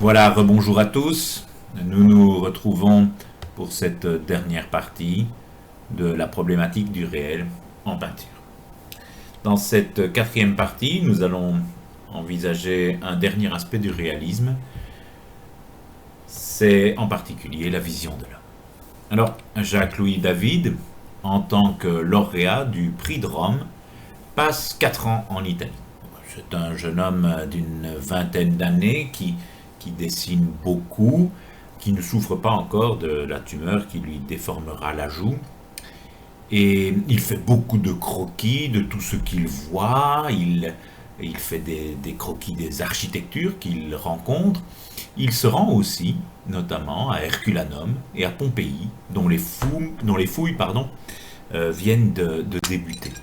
Voilà, rebonjour à tous. Nous nous retrouvons pour cette dernière partie de la problématique du réel en peinture. Dans cette quatrième partie, nous allons envisager un dernier aspect du réalisme, c'est en particulier la vision de l'homme. Alors, Jacques-Louis David, en tant que lauréat du prix de Rome, passe 4 ans en Italie. C'est un jeune homme d'une vingtaine d'années qui dessine beaucoup, qui ne souffre pas encore de la tumeur qui lui déformera la joue. Et il fait beaucoup de croquis de tout ce qu'il voit, il fait des croquis des architectures qu'il rencontre. Il se rend aussi, notamment, à Herculanum et à Pompéi, dont les fouilles viennent de débuter.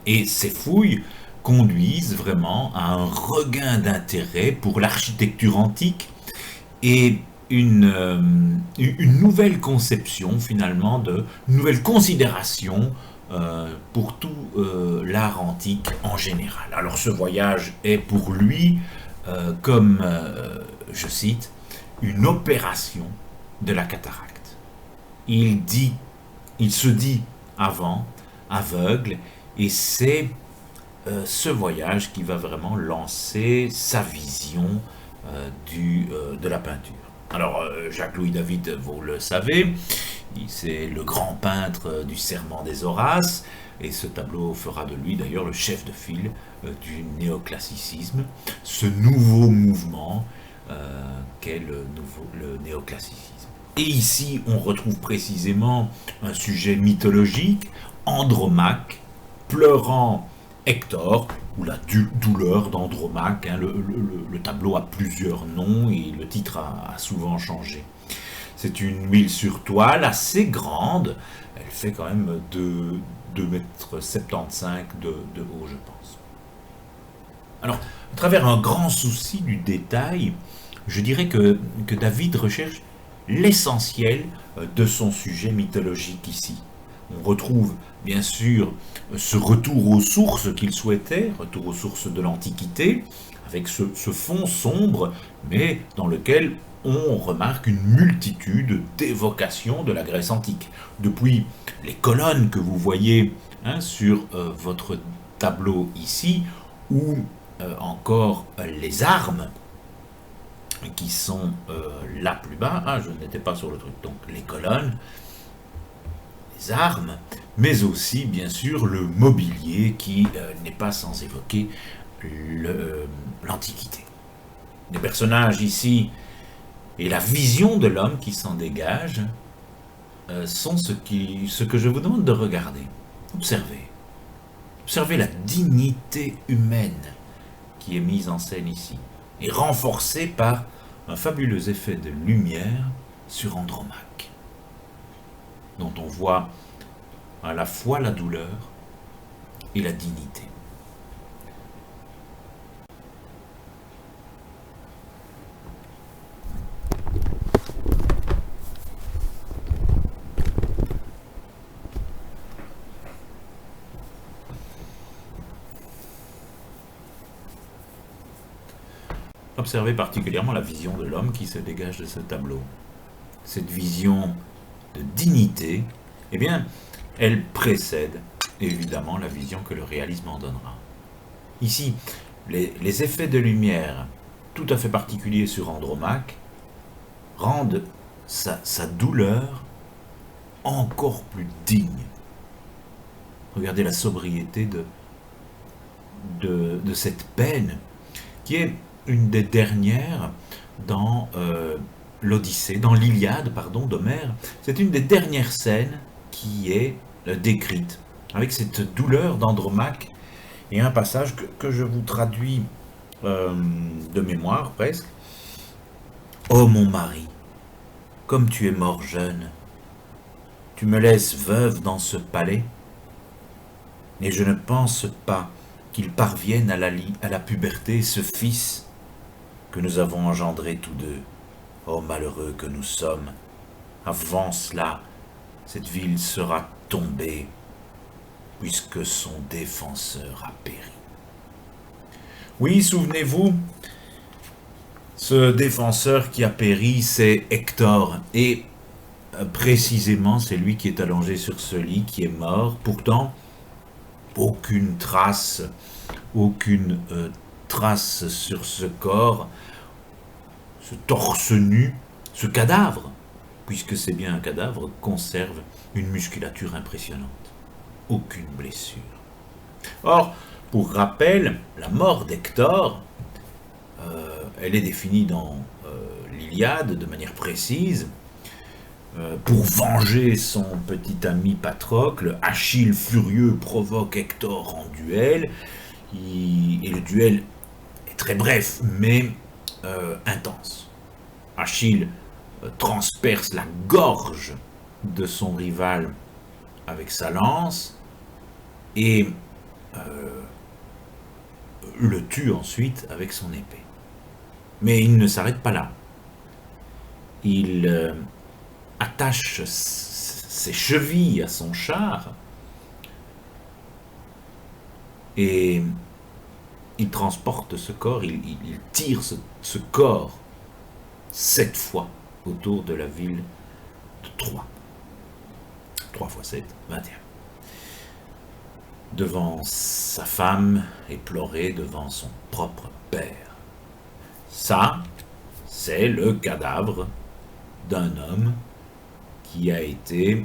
Et ces fouilles conduisent vraiment à un regain d'intérêt pour l'architecture antique et une nouvelle conception finalement, une nouvelle considération pour tout l'art antique en général. Alors ce voyage est pour lui, je cite, une opération de la cataracte. Il se dit avant, aveugle, et c'est ce voyage qui va vraiment lancer sa vision de la peinture. Alors, Jacques-Louis David, vous le savez, c'est le grand peintre du Serment des Horaces, et ce tableau fera de lui d'ailleurs le chef de file du néoclassicisme, ce nouveau mouvement qu'est le néoclassicisme. Et ici, on retrouve précisément un sujet mythologique, Andromaque, pleurant Hector, ou la douleur d'Andromaque. Le tableau a plusieurs noms et le titre a souvent changé. C'est une huile sur toile assez grande, elle fait quand même 2,75 m de haut, je pense. Alors, à travers un grand souci du détail, je dirais que David recherche l'essentiel de son sujet mythologique ici. On retrouve bien sûr ce retour aux sources qu'il souhaitait, retour aux sources de l'Antiquité, avec ce fond sombre, mais dans lequel on remarque une multitude d'évocations de la Grèce antique. Depuis les colonnes que vous voyez sur votre tableau ici, ou encore les armes qui sont là plus bas, je n'étais pas sur le truc, donc les colonnes, les armes, mais aussi bien sûr le mobilier qui n'est pas sans évoquer l'Antiquité. Les personnages ici et la vision de l'homme qui s'en dégage sont ce que je vous demande de regarder. Observez. Observez la dignité humaine qui est mise en scène ici et renforcée par un fabuleux effet de lumière sur Andromaque, dont on voit à la fois la douleur et la dignité. Observez particulièrement la vision de l'homme qui se dégage de ce tableau. Cette vision de dignité, eh bien, elle précède évidemment la vision que le réalisme en donnera. Ici, les effets de lumière tout à fait particuliers sur Andromaque rendent sa douleur encore plus digne. Regardez la sobriété de cette peine qui est une des dernières dans l'Odyssée, dans l'Iliade, d'Homère. C'est une des dernières scènes qui est décrite, avec cette douleur d'Andromaque, et un passage que je vous traduis de mémoire presque. « Ô mon mari, comme tu es mort jeune, tu me laisses veuve dans ce palais, et je ne pense pas qu'il parvienne à la puberté ce fils que nous avons engendré tous deux. Ô malheureux que nous sommes, avant cela, cette ville sera tombée, puisque son défenseur a péri. » Oui, souvenez-vous, Ce défenseur qui a péri, c'est Hector. Et précisément, c'est lui qui est allongé sur ce lit, qui est mort. Pourtant, aucune trace, aucune trace sur ce corps, ce torse nu, ce cadavre, puisque c'est bien un cadavre, conserve une musculature impressionnante. Aucune blessure. Or, pour rappel, la mort d'Hector, elle est définie dans l'Iliade de manière précise. Pour venger son petit ami Patrocle, Achille furieux provoque Hector en duel, et le duel est très bref, mais intense. Achille transperce la gorge de son rival avec sa lance, et le tue ensuite avec son épée. Mais il ne s'arrête pas là. Il attache ses chevilles à son char et il transporte ce corps, il tire ce corps 7 fois autour de la ville de Troie. 3 fois 7, 21. Devant sa femme éplorée, devant son propre père. Ça, c'est le cadavre d'un homme qui a été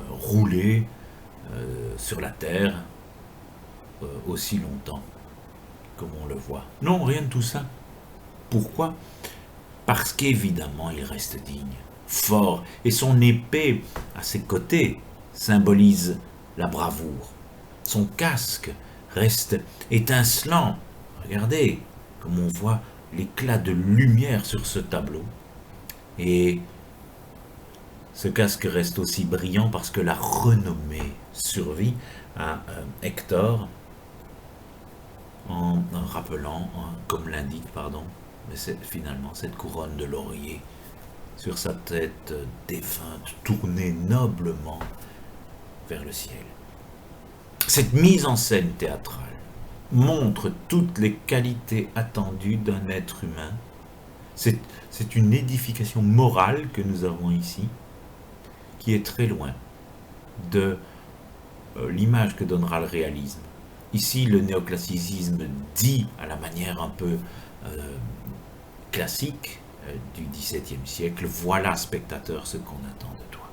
roulé sur la terre aussi longtemps, comme on le voit. Non, rien de tout ça. Pourquoi? Parce qu'évidemment, il reste digne, fort, et son épée à ses côtés symbolise la bravoure. Son casque reste étincelant. Regardez comme on voit l'éclat de lumière sur ce tableau. Et ce casque reste aussi brillant parce que la renommée survit à Hector en rappelant, comme l'indique, mais c'est finalement cette couronne de laurier sur sa tête défunte, tournée noblement vers le ciel. Cette mise en scène théâtrale montre toutes les qualités attendues d'un être humain. C'est une édification morale que nous avons ici, qui est très loin de l'image que donnera le réalisme. Ici, le néoclassicisme dit, à la manière un peu classique du XVIIe siècle, voilà, spectateur, ce qu'on attend de toi.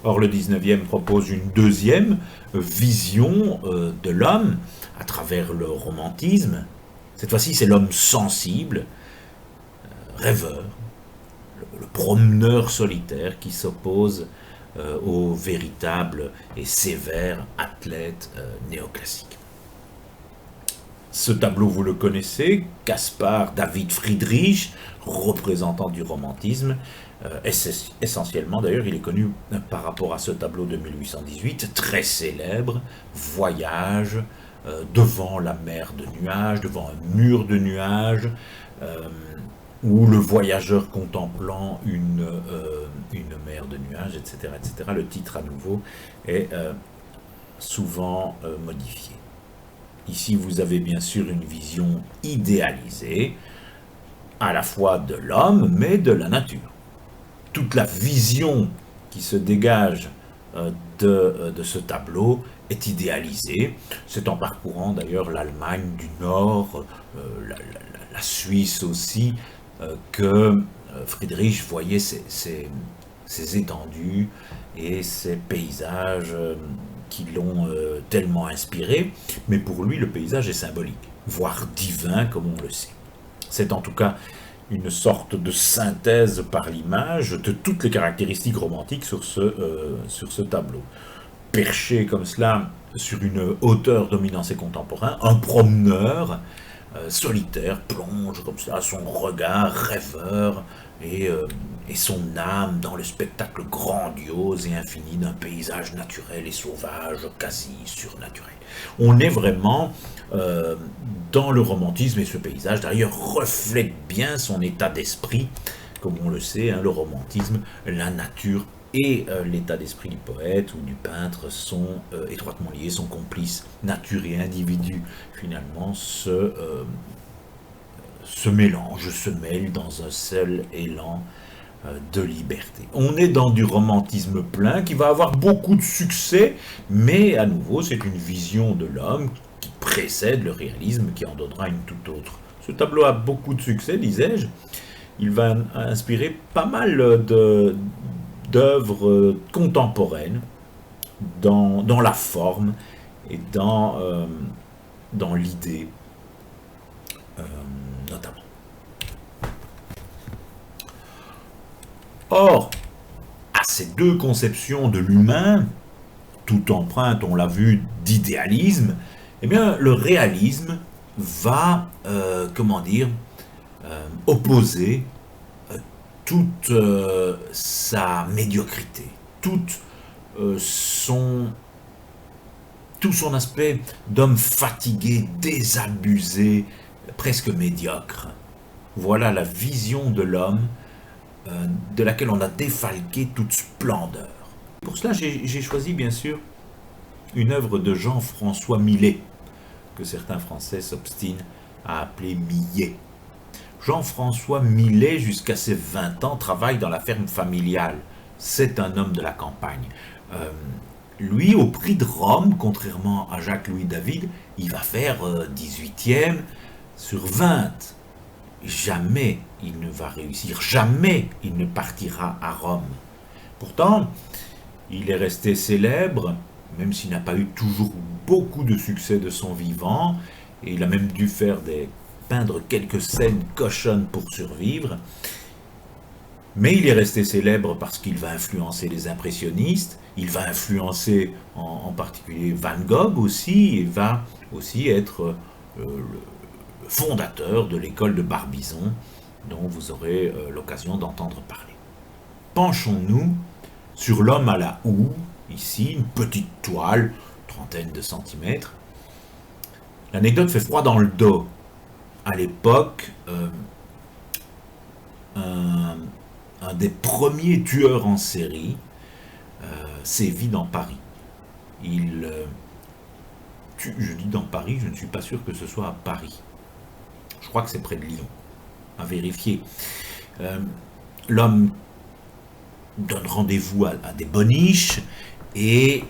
Or, le XIXe propose une deuxième vision de l'homme à travers le romantisme. Cette fois-ci, c'est l'homme sensible, rêveur, le promeneur solitaire qui s'oppose au véritable et sévère athlète néoclassique. Ce tableau, vous le connaissez, Caspar David Friedrich, représentant du romantisme, essentiellement d'ailleurs, il est connu par rapport à ce tableau de 1818, très célèbre, voyage devant la mer de nuages, devant un mur de nuages, ou le voyageur contemplant une mer de nuages, etc., etc. Le titre à nouveau est souvent modifié. Ici, vous avez bien sûr une vision idéalisée, à la fois de l'homme, mais de la nature. Toute la vision qui se dégage de ce tableau est idéalisée. C'est en parcourant d'ailleurs l'Allemagne du Nord, la Suisse aussi, que Friedrich voyait ces étendues et ces paysages qui l'ont tellement inspiré, mais pour lui le paysage est symbolique, voire divin comme on le sait. C'est en tout cas une sorte de synthèse par l'image de toutes les caractéristiques romantiques sur ce tableau. Perché comme cela sur une hauteur dominant ses contemporains, un promeneur solitaire plonge comme ça son regard rêveur et son âme dans le spectacle grandiose et infini d'un paysage naturel et sauvage, quasi surnaturel. On est vraiment dans le romantisme, et ce paysage d'ailleurs reflète bien son état d'esprit, comme on le sait, le romantisme, la nature et l'état d'esprit du poète ou du peintre sont étroitement liés, sont complices. Nature et individu, finalement, se se mélangent, se mêlent dans un seul élan de liberté. On est dans du romantisme plein qui va avoir beaucoup de succès, mais à nouveau, c'est une vision de l'homme qui précède le réalisme qui en donnera une toute autre. Ce tableau a beaucoup de succès, disais-je. Il va inspirer pas mal d'œuvres contemporaines dans la forme et dans l'idée notamment. Or, à ces deux conceptions de l'humain, tout empreinte, on l'a vu, d'idéalisme, eh bien, le réalisme va, opposer toute sa médiocrité, tout son aspect d'homme fatigué, désabusé, presque médiocre. Voilà la vision de l'homme de laquelle on a défalqué toute splendeur. Pour cela, j'ai choisi bien sûr une œuvre de Jean-François Millet, que certains Français s'obstinent à appeler Millet. Jean-François Millet, jusqu'à ses 20 ans, travaille dans la ferme familiale. C'est un homme de la campagne. Lui, au prix de Rome, contrairement à Jacques-Louis David, il va faire 18e sur 20. Jamais il ne va réussir, jamais il ne partira à Rome. Pourtant, il est resté célèbre, même s'il n'a pas eu toujours beaucoup de succès de son vivant, et il a même dû peindre quelques scènes cochonnes pour survivre. Mais il est resté célèbre parce qu'il va influencer les impressionnistes, il va influencer en particulier Van Gogh aussi, et va aussi être le fondateur de l'école de Barbizon, dont vous aurez l'occasion d'entendre parler. Penchons-nous sur l'homme à la houe, ici, une petite toile, trentaine de centimètres. L'anecdote fait froid dans le dos. À l'époque, un des premiers tueurs en série sévit dans Paris. Je dis dans Paris, je ne suis pas sûr que ce soit à Paris. Je crois que c'est près de Lyon, à vérifier. L'homme donne rendez-vous à des boniches et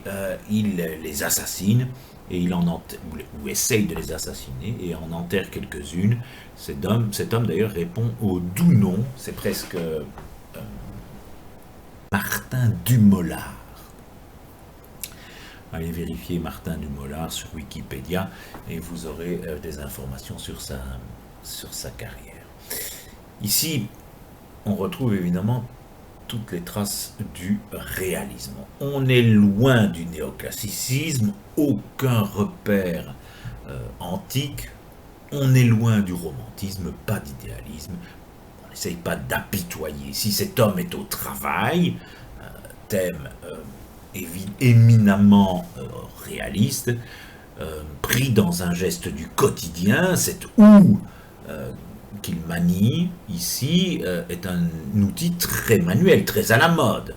il les assassine, et ou essaye de les assassiner, et en enterre quelques-unes. Cet homme d'ailleurs répond au doux nom, c'est presque Martin Dumollard. Allez vérifier Martin Dumollard sur Wikipédia et vous aurez des informations sur sa carrière. Ici, on retrouve évidemment toutes les traces du réalisme. On est loin du néoclassicisme, aucun repère antique. On est loin du romantisme, pas d'idéalisme. On n'essaye pas d'apitoyer. Si cet homme est au travail, thème éminemment réaliste, pris dans un geste du quotidien, cette houe qu'il manie ici est un outil très manuel, très à la mode.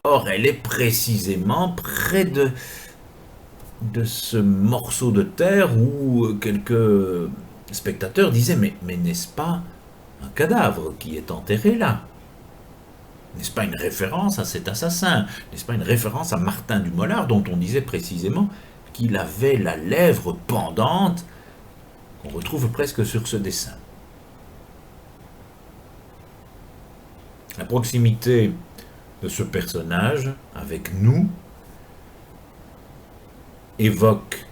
Or, elle est précisément près de ce morceau de terre où quelques spectateurs disaient mais n'est-ce pas un cadavre qui est enterré là? N'est-ce pas une référence à cet assassin? N'est-ce pas une référence à Martin Dumollard, dont on disait précisément qu'il avait la lèvre pendante, qu'on retrouve presque sur ce dessin? La proximité de ce personnage avec nous évoque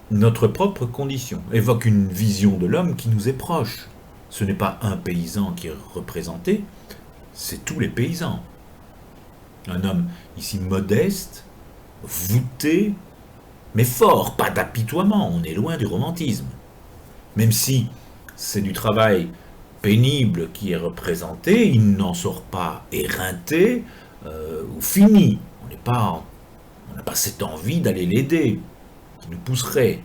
notre propre condition, évoque une vision de l'homme qui nous est proche. Ce n'est pas un paysan qui est représenté, c'est tous les paysans. Un homme ici modeste, voûté, mais fort, pas d'apitoiement, on est loin du romantisme. Même si c'est du travail pénible qui est représenté, il n'en sort pas éreinté ou fini. On n'a pas cette envie d'aller l'aider, qui nous pousserait.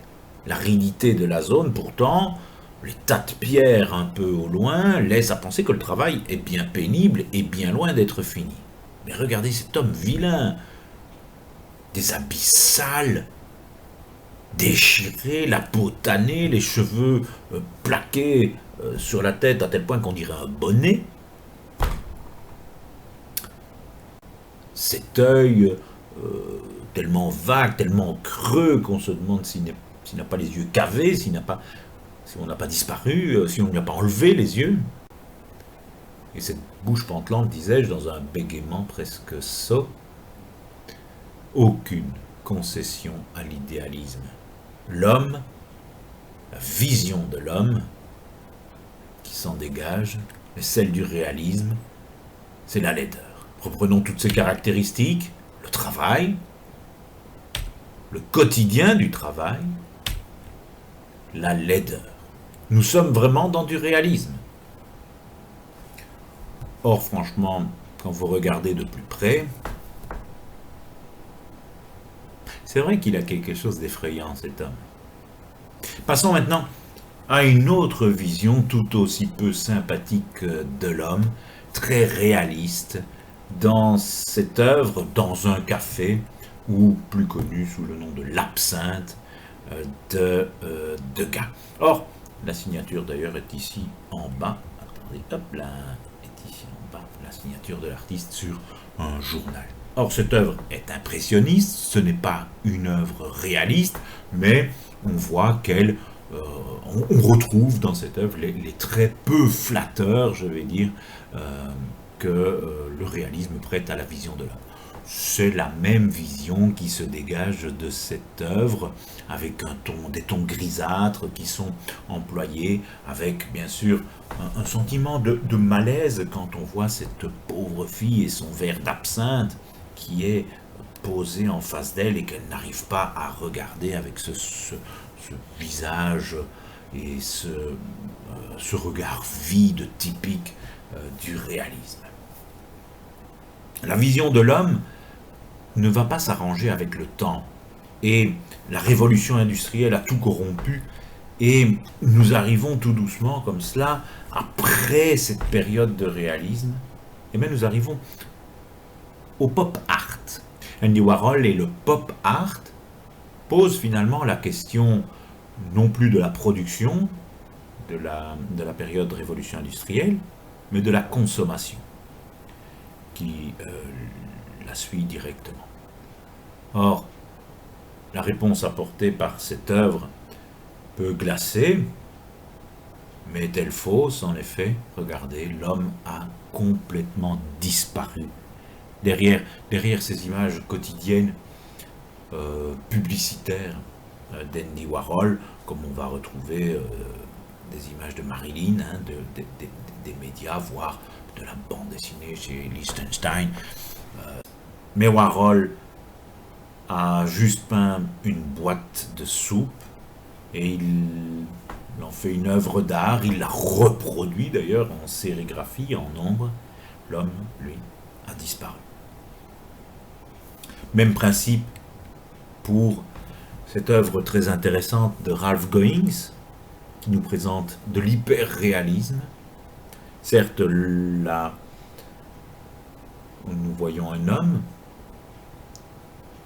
L'aridité de la zone, pourtant, les tas de pierres un peu au loin laissent à penser que le travail est bien pénible et bien loin d'être fini. Mais regardez cet homme vilain, des habits sales, déchiré, la peau tannée, les cheveux plaqués sur la tête à tel point qu'on dirait un bonnet. Cet œil tellement vague, tellement creux qu'on se demande s'il n'a pas les yeux cavés, si on n'a pas disparu, si on ne lui a pas enlevé les yeux. Et cette bouche pantelante, disais-je, dans un bégaiement presque sot, aucune concession à l'idéalisme. L'homme, la vision de l'homme qui s'en dégage, est celle du réalisme, c'est la laideur. Reprenons toutes ces caractéristiques, le travail, le quotidien du travail, la laideur. Nous sommes vraiment dans du réalisme. Or, franchement, quand vous regardez de plus près, c'est vrai qu'il a quelque chose d'effrayant, cet homme. Passons maintenant à une autre vision tout aussi peu sympathique de l'homme, très réaliste, dans cette œuvre, dans un café, ou plus connu sous le nom de l'Absinthe de Degas. Or, la signature d'ailleurs est ici en bas. Attendez, hop là, est ici en bas, la signature de l'artiste sur un journal. Or, cette œuvre est impressionniste, ce n'est pas une œuvre réaliste, mais on voit qu'elle, on retrouve dans cette œuvre les traits peu flatteurs, je vais dire, que le réalisme prête à la vision de l'homme. C'est la même vision qui se dégage de cette œuvre, avec des tons grisâtres qui sont employés, avec bien sûr un sentiment de malaise quand on voit cette pauvre fille et son verre d'absinthe qui est posé en face d'elle et qu'elle n'arrive pas à regarder avec ce visage et ce regard vide typique du réalisme. La vision de l'homme ne va pas s'arranger avec le temps. Et la révolution industrielle a tout corrompu. Et nous arrivons tout doucement comme cela, après cette période de réalisme, et bien nous arrivons au pop art. Andy Warhol et le pop art posent finalement la question non plus de la production, de la période de révolution industrielle, mais de la consommation, qui la suit directement. Or, la réponse apportée par cette œuvre peut glacer, mais est-elle fausse? En effet, regardez, l'homme a complètement disparu. Derrière ces images quotidiennes, publicitaires d'Andy Warhol, comme on va retrouver des images de Marilyn, hein, des médias, voire de la bande dessinée chez Liechtenstein. Mais Warhol a juste peint une boîte de soupe et il en fait une œuvre d'art, il la reproduit d'ailleurs en sérigraphie, en ombre. L'homme, lui, a disparu. Même principe pour cette œuvre très intéressante de Ralph Goings, qui nous présente de l'hyper-réalisme. Certes, là, nous voyons un homme,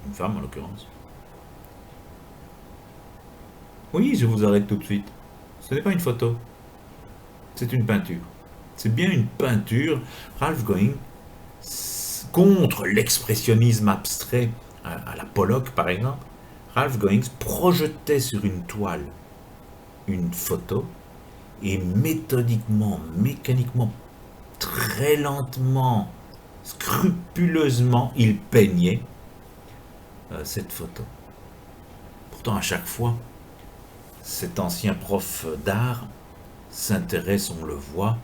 une femme en l'occurrence. Oui, je vous arrête tout de suite. Ce n'est pas une photo, c'est une peinture. C'est bien une peinture. Ralph Goings, contre l'expressionnisme abstrait à la Pollock par exemple, Ralph Goings projetait sur une toile une photo et méthodiquement, mécaniquement, très lentement, scrupuleusement, il peignait cette photo. Pourtant, à chaque fois, cet ancien prof d'art s'intéresse, on le voit,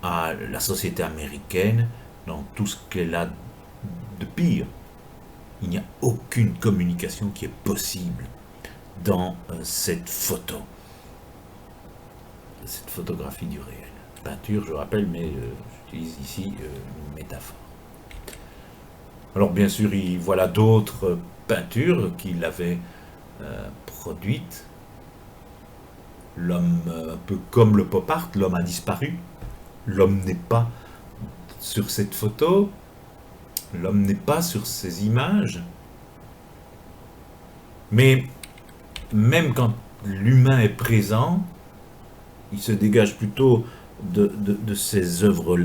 à la société américaine dans tout ce qu'elle a de pire. Il n'y a aucune communication qui est possible dans cette photo, cette photographie du réel. Peinture, je rappelle, mais j'utilise ici une métaphore. Alors bien sûr, voilà d'autres peintures qu'il avait produites. L'homme, un peu comme le pop art, l'homme a disparu. L'homme n'est pas sur cette photo. L'homme n'est pas sur ces images. Mais même quand l'humain est présent, il se dégage plutôt de ses œuvres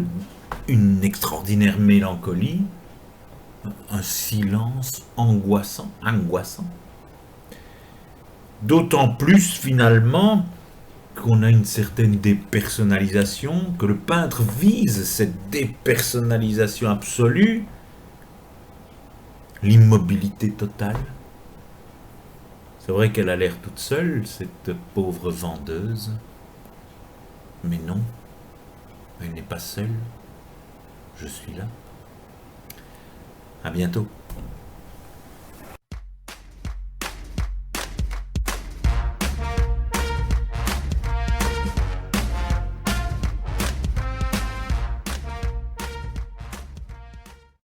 une extraordinaire mélancolie, un silence angoissant. D'autant plus finalement qu'on a une certaine dépersonnalisation, que le peintre vise cette dépersonnalisation absolue, l'immobilité totale. C'est vrai qu'elle a l'air toute seule, cette pauvre vendeuse, mais non, elle n'est pas seule, je suis là. À bientôt.